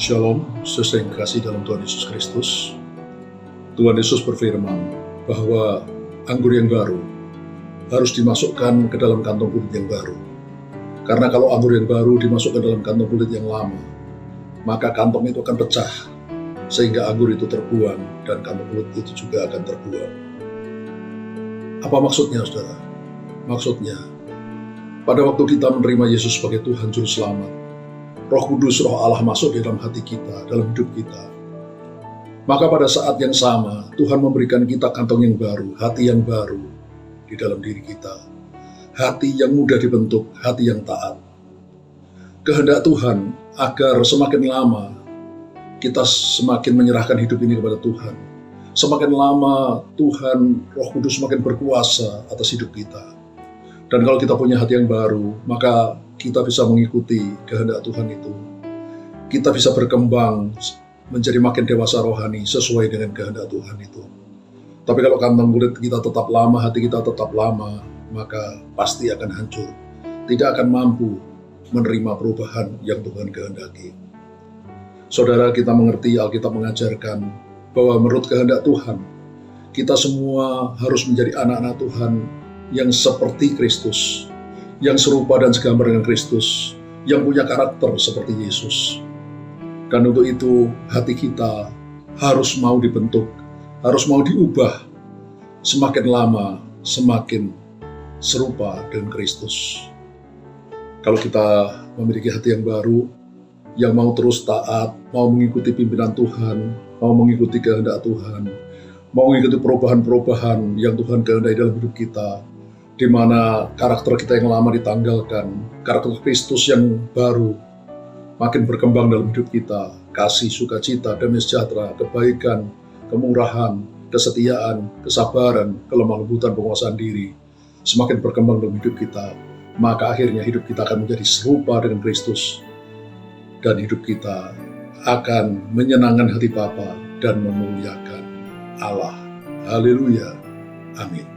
Shalom, saudara yang kasih dalam Tuhan Yesus Kristus. Tuhan Yesus berfirman bahwa anggur yang baru harus dimasukkan ke dalam kantong kulit yang baru. Karena kalau anggur yang baru dimasukkan dalam kantong kulit yang lama, maka kantong itu akan pecah, sehingga anggur itu terbuang dan kantong kulit itu juga akan terbuang. Apa maksudnya, saudara? Maksudnya, pada waktu kita menerima Yesus sebagai Tuhan Juru Selamat, Roh Kudus, Roh Allah masuk di dalam hati kita, dalam hidup kita. Maka pada saat yang sama, Tuhan memberikan kita kantong yang baru, hati yang baru di dalam diri kita. Hati yang mudah dibentuk, hati yang taat. Kehendak Tuhan agar semakin lama kita semakin menyerahkan hidup ini kepada Tuhan. Semakin lama Tuhan, Roh Kudus semakin berkuasa atas hidup kita. Dan kalau kita punya hati yang baru, maka kita bisa mengikuti kehendak Tuhan itu. Kita bisa berkembang menjadi makin dewasa rohani sesuai dengan kehendak Tuhan itu. Tapi kalau kantong kulit kita tetap lama, hati kita tetap lama, maka pasti akan hancur. Tidak akan mampu menerima perubahan yang Tuhan kehendaki. Saudara, kita mengerti Alkitab mengajarkan bahwa menurut kehendak Tuhan, kita semua harus menjadi anak-anak Tuhan yang seperti Kristus, yang serupa dan segambar dengan Kristus, yang punya karakter seperti Yesus. Dan untuk itu hati kita harus mau dibentuk, harus mau diubah, semakin lama semakin serupa dengan Kristus. Kalau kita memiliki hati yang baru, yang mau terus taat, mau mengikuti pimpinan Tuhan, mau mengikuti kehendak Tuhan, mau mengikuti perubahan-perubahan yang Tuhan kehendaki dalam hidup kita, di mana karakter kita yang lama ditanggalkan, karakter Kristus yang baru makin berkembang dalam hidup kita, kasih, sukacita, damai sejahtera, kebaikan, kemurahan, kesetiaan, kesabaran, kelemah lembutan, penguasaan diri, semakin berkembang dalam hidup kita, maka akhirnya hidup kita akan menjadi serupa dengan Kristus, dan hidup kita akan menyenangkan hati Bapa dan memuliakan Allah. Haleluya. Amin.